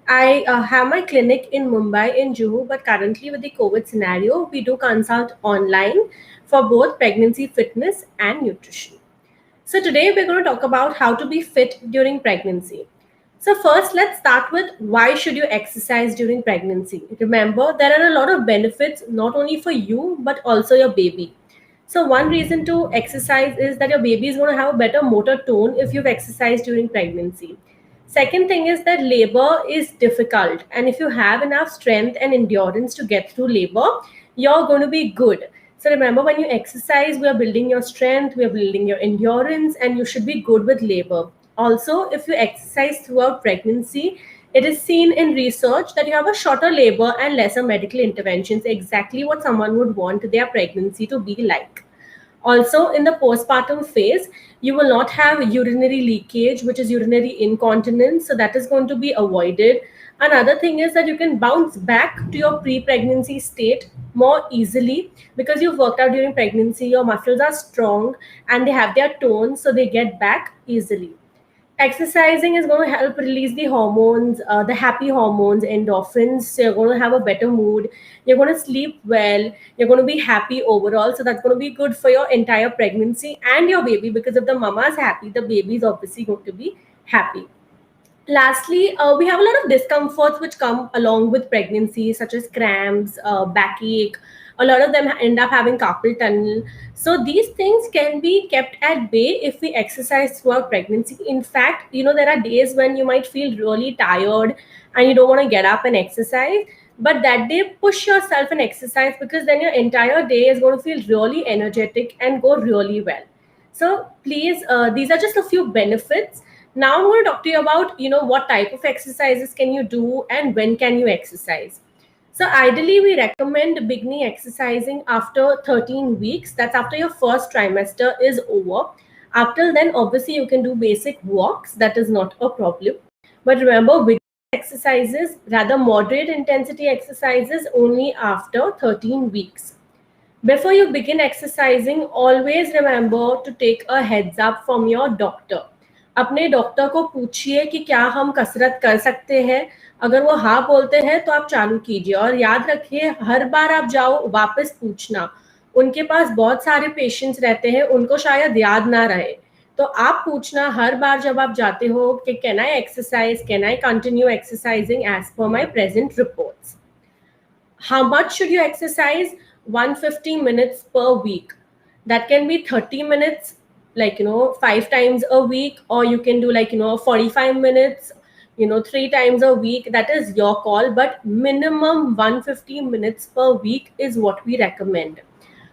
I have my clinic in Mumbai in Juhu, but currently with the COVID scenario, we do consult online for both pregnancy fitness and nutrition. So today we're going to talk about how to be fit during pregnancy. So first, let's start with why should you exercise during pregnancy? Remember, there are a lot of benefits not only for you but also your baby. So one reason to exercise is that your baby is going to have a better motor tone if you've exercised during pregnancy. Second thing is that labor is difficult, and if you have enough strength and endurance to get through labor, you're going to be good. So remember, when you exercise, we are building your strength, we are building your endurance, and you should be good with labor. Also, if you exercise throughout pregnancy, it is seen in research that you have a shorter labor and lesser medical interventions, exactly what someone would want their pregnancy to be like. Also, in the postpartum phase, you will not have urinary leakage, which is urinary incontinence. So, that is going to be avoided. Another thing is that you can bounce back to your pre pregnancy state more easily because you've worked out during pregnancy, your muscles are strong and they have their tone, so they get back easily. Exercising is going to help release the hormones, the happy hormones, endorphins. So you're going to have a better mood, you're going to sleep well, you're going to be happy overall. So that's going to be good for your entire pregnancy and your baby, because if the mama is happy, the baby is obviously going to be happy. Lastly, we have a lot of discomforts which come along with pregnancy, such as cramps, backache. A lot of them end up having carpal tunnel. So these things can be kept at bay if we exercise throughout pregnancy. In fact, there are days when you might feel really tired and you don't want to get up and exercise. But that day, push yourself and exercise, because then your entire day is going to feel really energetic and go really well. So please, these are just a few benefits. Now I'm going to talk to you about, what type of exercises can you do and when can you exercise. So ideally, we recommend beginning exercising after 13 weeks. That's after your first trimester is over. After then, obviously, you can do basic walks. That is not a problem. But remember, vigorous exercises, rather moderate intensity exercises, only after 13 weeks. Before you begin exercising, always remember to take a heads up from your doctor. अपने doctor को पूछिए कि क्या हम कसरत कर सकते हैं. अगर वो हाँ बोलते हैं तो आप चालू कीजिए, और याद रखिए, हर बार आप जाओ वापस पूछना. उनके पास बहुत सारे पेशेंट्स रहते हैं, उनको शायद याद ना रहे, तो आप पूछना हर बार जब आप जाते हो कि can I exercise, can I continue exercising as per my present reports. How much should you exercise? 150 minutes per week. That can be 30 minutes, like, 5 times a week, or you can do, like, 45 minutes, 3 times a week. That is your call, but minimum 150 minutes per week is what we recommend.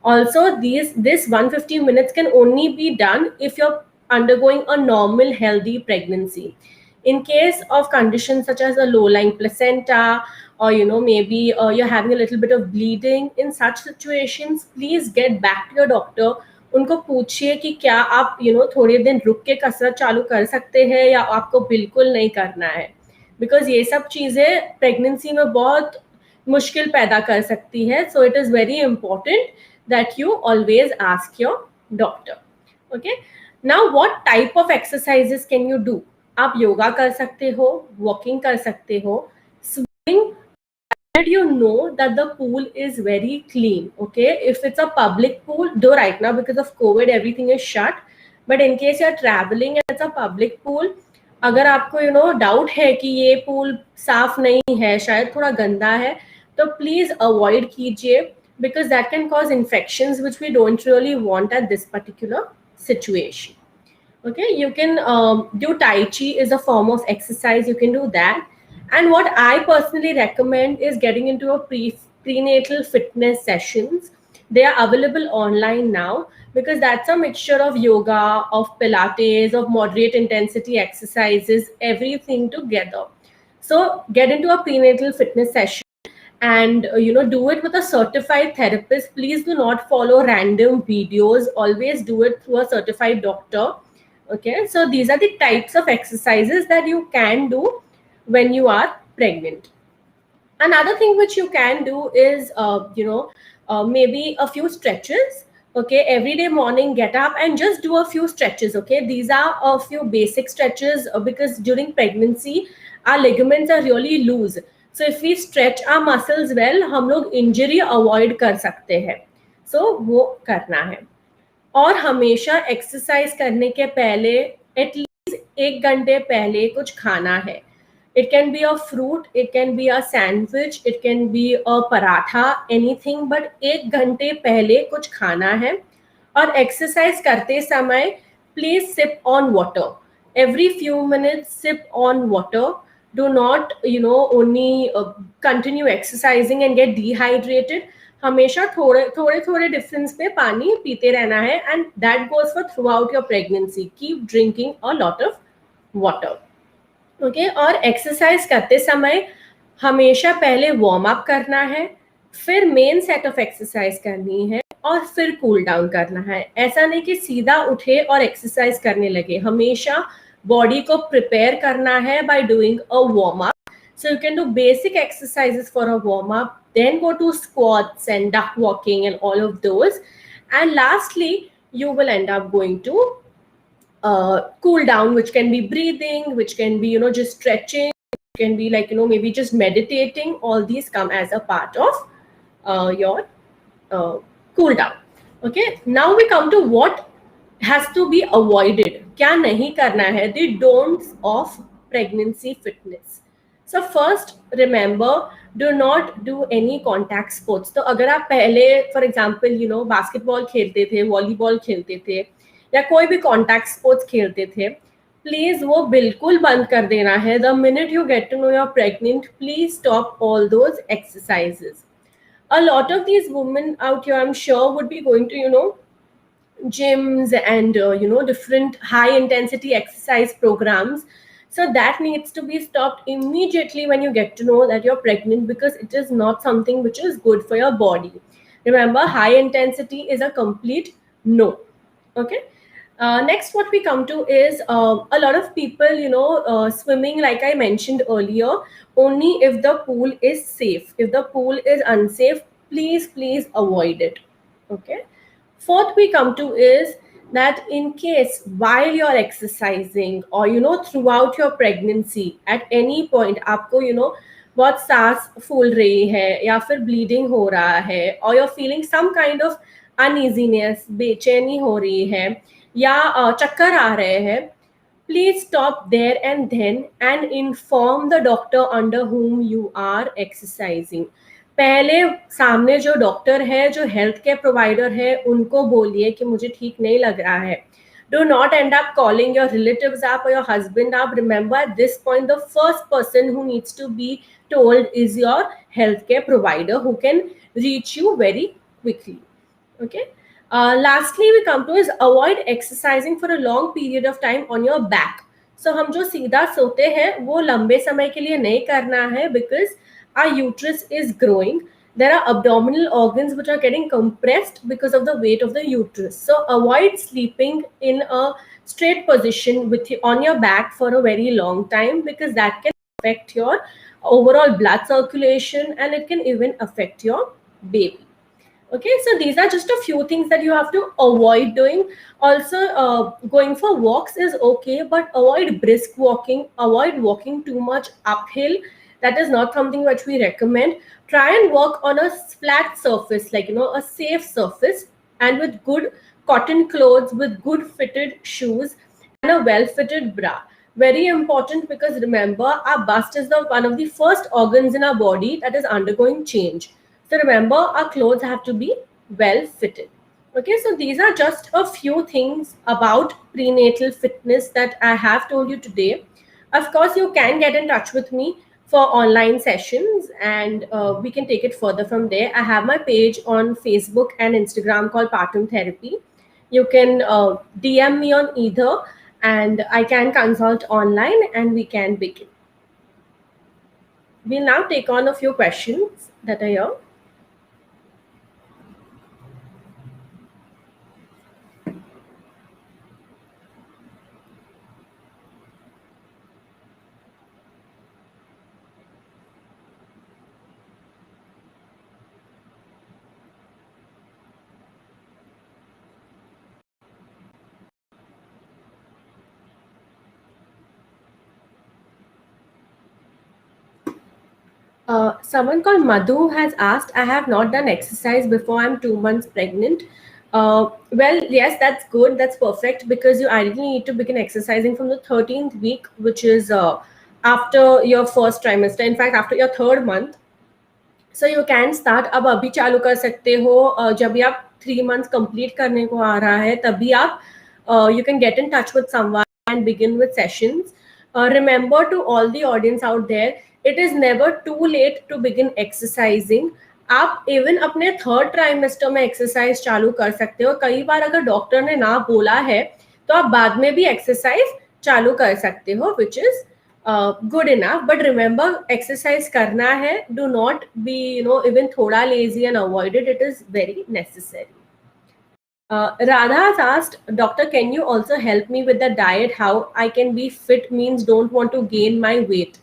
Also, this 150 minutes can only be done if you're undergoing a normal healthy pregnancy. In case of conditions such as a low-lying placenta, or maybe you're having a little bit of bleeding, in such situations, please get back to your doctor. उनको पूछिए कि क्या आप थोड़े दिन रुक के कसरत चालू कर सकते हैं या आपको बिल्कुल नहीं करना है, बिकॉज ये सब चीज़ें प्रेगनेंसी में बहुत मुश्किल पैदा कर सकती है. So it is very important that you always ask your doctor. Okay, now what type of exercises can you do? आप योगा कर सकते हो, वॉकिंग कर सकते हो, swimming. Did you know that the pool is very clean? Okay, if it's a public pool, though right now because of COVID everything is shut, but in case you're traveling and it's a public pool, अगर आपको doubt है कि ये pool साफ नहीं है, शायद थोड़ा गंदा है, तो प्लीज अवॉइड कीजिए, because that can cause infections which we don't really want at this particular situation. Okay, you can do Tai Chi is a form of exercise. You can do that. And what I personally recommend is getting into a prenatal fitness sessions. They are available online now, because that's a mixture of yoga, of Pilates, of moderate intensity exercises, everything together. So get into a prenatal fitness session and do it with a certified therapist. Please do not follow random videos. Always do it through a certified doctor. Okay, so these are the types of exercises that you can do when you are pregnant. Another thing which you can do is maybe a few stretches. Okay, every day morning get up and just do a few stretches. Okay, these are a few basic stretches, because during pregnancy our ligaments are really loose. So if we stretch our muscles well, हम लोग injury avoid कर सकते हैं. So वो करना है. और हमेशा एक्सरसाइज करने के पहले एटलीस्ट 1 घंटे पहले कुछ खाना है. It can be a fruit, it can be a sandwich, it can be a paratha, anything, but 1 घंटे पहले कुछ खाना है. और एक्सरसाइज करते समय please sip on water every few minutes. Sip on water. Do not only continue exercising and get dehydrated. हमेशा थोड़े थोड़े थोड़े डिफरेंस पे पानी पीते रहना है. And that goes for through out your pregnancy. Keep drinking a lot of water. Okay. और एक्सरसाइज करते समय हमेशा पहले वार्म अप करना है, फिर मेन सेट ऑफ एक्सरसाइज करनी है, और फिर कूल डाउन करना है. ऐसा नहीं कि सीधा उठे और एक्सरसाइज करने लगे. हमेशा बॉडी को प्रिपेयर करना है by doing a warm up. So you can do basic exercises for a warm up, then go to squats and duck walking and all of those. And lastly, you will end up going to cool down, which can be breathing, which can be, just stretching, can be like, maybe just meditating. All these come as a part of your uh, cool down. Okay. Now we come to what has to be avoided. क्या नहीं करना है, the don'ts of pregnancy fitness. So first, remember, do not do any contact sports. तो अगर आप पहले for example basketball खेलते थे, वॉलीबॉल खेलते थे, या कोई भी कॉन्टैक्ट स्पोर्ट्स खेलते थे, प्लीज वो बिल्कुल बंद कर देना है. The minute you get to know you're pregnant, please stop all those exercises. A lot of these women out here, I'm sure, would be going to gyms and different high intensity exercise programs. So that needs to be stopped immediately when you get to know that you're pregnant, because it is not something which is good for your body. Remember, high intensity is a complete no. Okay. Next, what we come to is a lot of people, swimming, like I mentioned earlier, only if the pool is safe. If the pool is unsafe, please avoid it. Okay. Fourth, we come to is that in case while you're exercising, or throughout your pregnancy, at any point आपको बहुत सांस फूल रही है, या फिर bleeding हो रहा है, or you're feeling some kind of uneasiness, बेचैनी हो रही है, या चक्कर आ रहे हैं, please stop there and then and inform the doctor under whom you are exercising. पहले सामने जो डॉक्टर है, जो हेल्थ केयर प्रोवाइडर है, उनको बोलिए कि मुझे ठीक नहीं लग रहा है. Do not end up calling your relatives up or your husband up. Remember, at this point, the first person who needs to be told is your healthcare provider, who can reach you very quickly. Okay. Lastly, we come to is avoid exercising for a long period of time on your back. So हम जो सीधा सोते हैं वो लंबे समय के लिए नहीं करना है, because our uterus is growing. There are abdominal organs which are getting compressed because of the weight of the uterus. So avoid sleeping in a straight position on your back for a very long time, because that can affect your overall blood circulation, and it can even affect your baby. Okay, so these are just a few things that you have to avoid doing. Also, going for walks is okay, but avoid brisk walking. Avoid walking too much uphill. That is not something which we recommend. Try and walk on a flat surface, like a safe surface, and with good cotton clothes, with good fitted shoes, and a well fitted bra. Very important, because remember, our bust is the one of the first organs in our body that is undergoing change. So remember, our clothes have to be well fitted. Okay, so these are just a few things about prenatal fitness that I have told you today. Of course, you can get in touch with me for online sessions, and we can take it further from there. I have my page on Facebook and Instagram called Partum Therapy. You can DM me on either, and I can consult online and we can begin. We'll now take on a few questions that are here. Someone called Madhu has asked, I have not done exercise before I'm 2 months pregnant. Well, yes, that's good. That's perfect because you ideally need to begin exercising from the 13th week, which is after your first trimester. In fact, after your third month. So you can start अब अभी चालू कर सकते हो जब भी आप 3 months complete करने को आ रहा है तभी आप you can get in touch with someone and begin with sessions remember to all the audience out there it is never too late to begin exercising आप इवन अपने थर्ड ट्राइमेस्टर में exercise चालू कर सकते हो कई बार अगर डॉक्टर ने ना बोला है तो आप बाद में भी एक्सरसाइज चालू कर सकते हो which is good enough but remember exercise karna hai do not be even thoda lazy and avoid it is very necessary. Radha has asked, doctor, can you also help me with the diet? How I can be fit means don't want to gain my weight.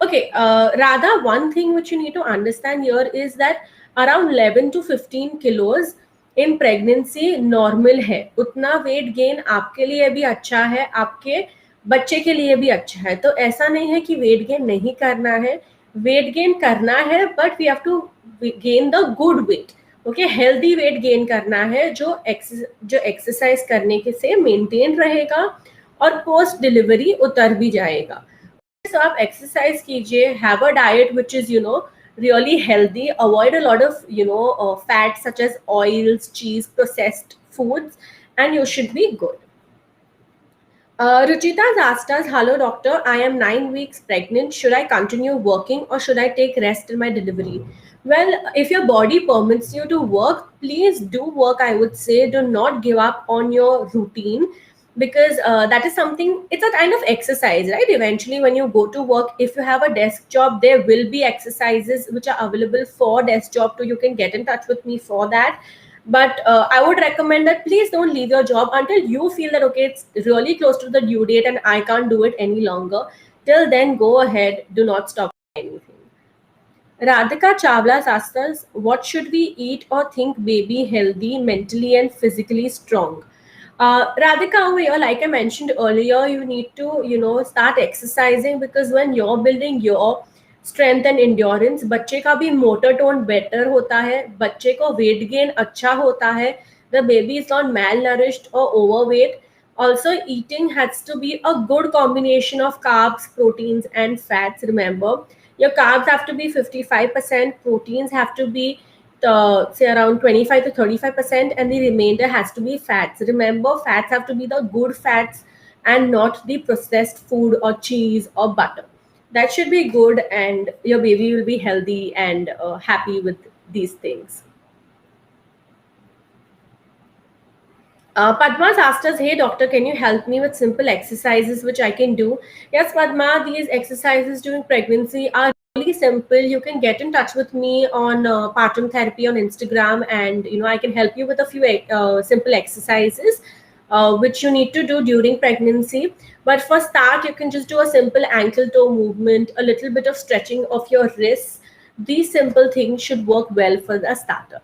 Okay, Radha, one thing which you need to understand here is that around 11 to 15 kilos in pregnancy normal है उतना weight gain आपके लिए भी अच्छा है आपके बच्चे के लिए भी अच्छा है तो ऐसा नहीं है कि वेट गेन नहीं करना है वेट गेन करना है but we have to gain the good weight okay healthy weight gain करना है जो एक्सरसाइज करने के से मेंटेन रहेगा और पोस्ट डिलीवरी उतर भी जाएगा so आप exercise कीजिए have a diet which is really healthy avoid a lot of fats such as oils cheese processed foods and you should be good. Ruchita has asked us, hello doctor, I am 9 weeks pregnant. Should I continue working or should I take rest till my delivery? Well, if your body permits you to work, please do work, I would say. Do not give up on your routine because that is something, it's a kind of exercise, right? Eventually, when you go to work, if you have a desk job, there will be exercises which are available for desk job, so you can get in touch with me for that but I would recommend that please don't leave your job until you feel that okay it's really close to the due date and I can't do it any longer till then go ahead do not stop anything. Radhika Chawla asked us what should we eat or think baby healthy mentally and physically strong. Radhika over here like I mentioned earlier you need to start exercising because when you're building your strength and endurance बच्चे का भी motor tone better होता है बच्चे को weight gain अच्छा होता है the baby is not malnourished और overweight also eating has to be a good combination of carbs proteins and fats remember your carbs have to be 55% proteins have to be say around 25 to 35% and the remainder has to be fats remember fats have to be the good fats and not the processed food or cheese or butter that should be good and your baby will be healthy and happy with these things. Padma's asked us, hey doctor, can you help me with simple exercises which I can do? Yes, Padma, these exercises during pregnancy are really simple. You can get in touch with me on Partum Therapy on Instagram and I can help you with a few simple exercises which you need to do during pregnancy. But for start, you can just do a simple ankle toe movement, a little bit of stretching of your wrists. These simple things should work well for the starter.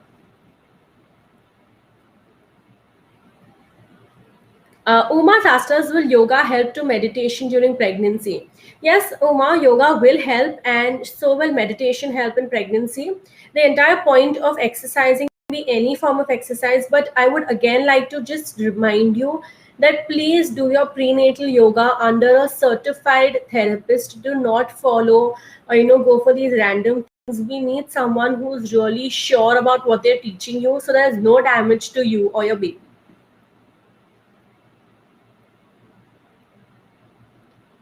Uma's asked us, will yoga help to meditation during pregnancy? Yes, Uma, yoga will help and so will meditation help in pregnancy. The entire point of exercising can be any form of exercise, but I would again like to just remind you that please do your prenatal yoga under a certified therapist. Do not follow or go for these random things. We need someone who's really sure about what they're teaching you so there's no damage to you or your baby.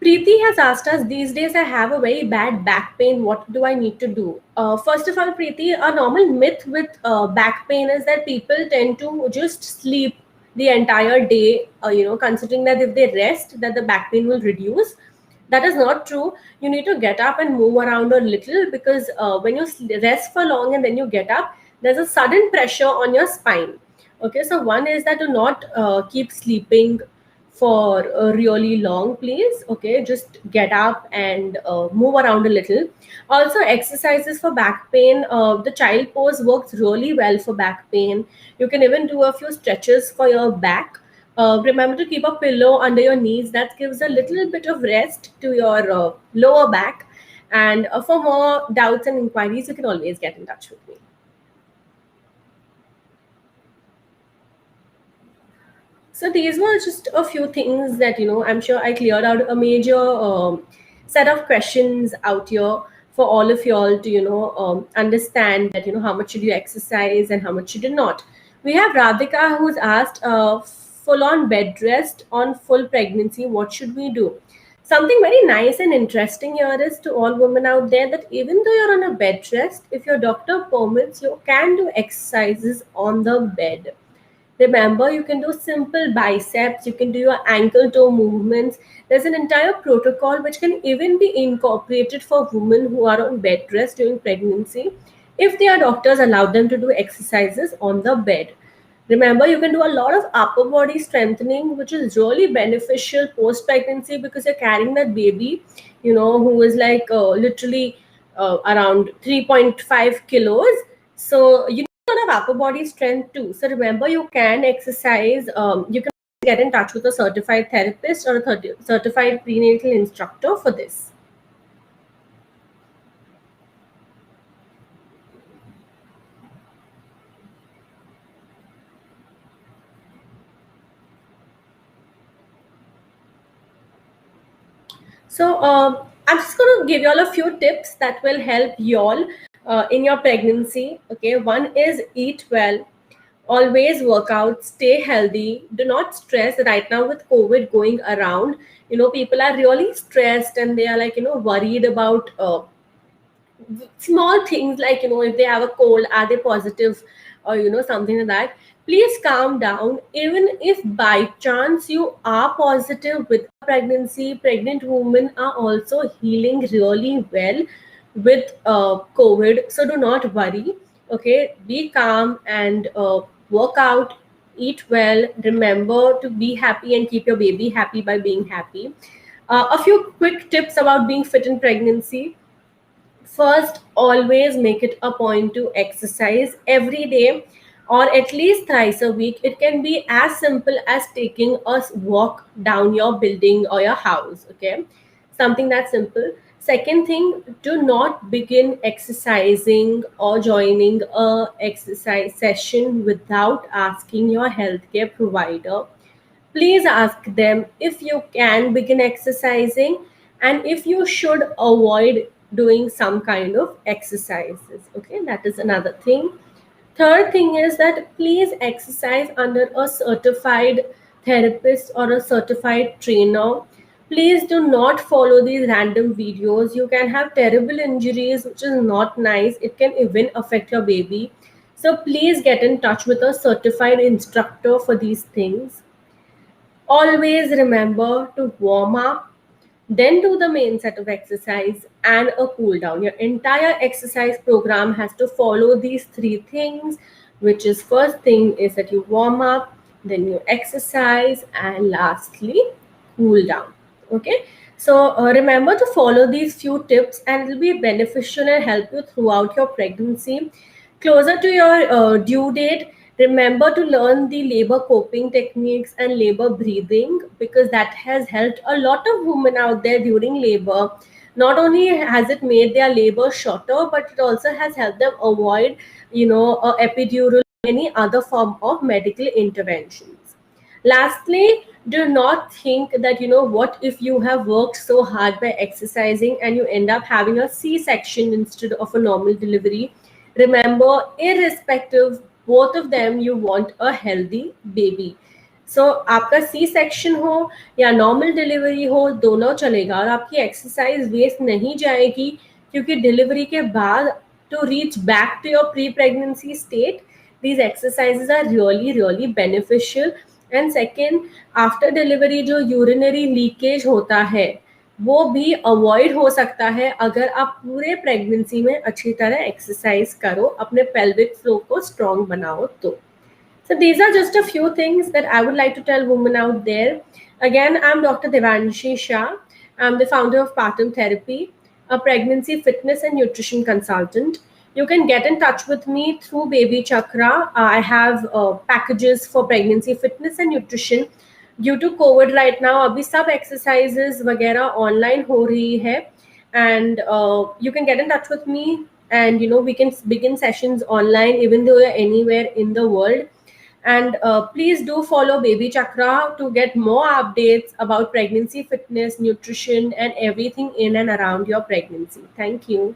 Preeti has asked us, these days I have a very bad back pain. What do I need to do? First of all, Preeti, a normal myth with back pain is that people tend to just sleep the entire day, considering that if they rest, that the back pain will reduce. That is not true. You need to get up and move around a little because when you rest for long and then you get up, there's a sudden pressure on your spine. Okay, so one is that do not keep sleeping for really long please okay just get up and move around a little also exercises for back pain the child pose works really well for back pain you can even do a few stretches for your back remember to keep a pillow under your knees that gives a little bit of rest to your lower back And for more doubts and inquiries, you can always get in touch with me. So these were just a few things that I'm sure I cleared out a major set of questions out here for all of y'all to understand that how much should you exercise and how much should you not. We have Radhika who's asked, full on bed rest on full pregnancy. What should we do? Something very nice and interesting here is to all women out there that even though you're on a bed rest, if your doctor permits, you can do exercises on the bed. Remember, you can do simple biceps, you can do your ankle toe movements. There's an entire protocol which can even be incorporated for women who are on bed rest during pregnancy if their doctors allow them to do exercises on the bed. Remember, you can do a lot of upper body strengthening, which is really beneficial post pregnancy because you're carrying that baby, who is like literally around 3.5 kilos. So you need a lot of upper body strength too. So remember, you can exercise. You can get in touch with a certified therapist or a certified prenatal instructor for this. So I'm just going to give you all a few tips that will help you all in your pregnancy. Okay, one is eat well, always work out, stay healthy, do not stress. Right now with COVID going around, people are really stressed and they are like worried about small things like if they have a cold, are they positive, or something like that. Please calm down. Even if by chance you are positive with pregnancy, pregnant women are also healing really well with COVID, so do not worry. Okay, be calm and work out, eat well, remember to be happy and keep your baby happy by being happy. A few quick tips about being fit in pregnancy. First, always make it a point to exercise every day or at least thrice a week. It can be as simple as taking a walk down your building or your house, okay? Something that simple. Second thing, do not begin exercising or joining a exercise session without asking your healthcare provider. Please ask them if you can begin exercising and if you should avoid doing some kind of exercises. Okay, that is another thing. Third thing is that please exercise under a certified therapist or a certified trainer. Please do not follow these random videos. You can have terrible injuries, which is not nice. It can even affect your baby. So please get in touch with a certified instructor for these things. Always remember to warm up, then do the main set of exercise and a cool down. Your entire exercise program has to follow these three things, which is first thing is that you warm up, then you exercise, and lastly, cool down. Okay. So remember to follow these few tips and it will be beneficial and help you throughout your pregnancy. Closer to your due date, remember to learn the labor coping techniques and labor breathing because that has helped a lot of women out there during labor. Not only has it made their labor shorter, but it also has helped them avoid, epidural, any other form of medical interventions. Lastly, do not think that, what if you have worked so hard by exercising and you end up having a C section instead of a normal delivery. Remember, irrespective, both of them, you want a healthy baby. सो आपका C section हो या normal delivery हो, दोनों चलेगा और आपकी exercise waste नहीं जाएगी क्योंकि डिलीवरी के बाद to reach back to your pre pregnancy state these exercises are really really beneficial. And second, after delivery जो यूरिनरी लीकेज होता है वो भी अवॉइड हो सकता है अगर आप पूरे प्रेगनेंसी में अच्छी तरह एक्सरसाइज करो, अपने पेल्विक फ्लो को स्ट्रॉन्ग बनाओ तो. So these are just a few things that I would like to tell women out there. Again, I'm Dr. Devanshi Shah. I'm the founder of Partum Therapy, a pregnancy fitness and nutrition consultant. You can get in touch with me through Baby Chakra. I have packages for pregnancy fitness and nutrition. Due to COVID right now, अभी सब exercises वगैरह online हो रही है. and you can get in touch with me, and we can begin sessions online even though you're anywhere in the world. And please do follow Baby Chakra to get more updates about pregnancy fitness, nutrition, and everything in and around your pregnancy. Thank you.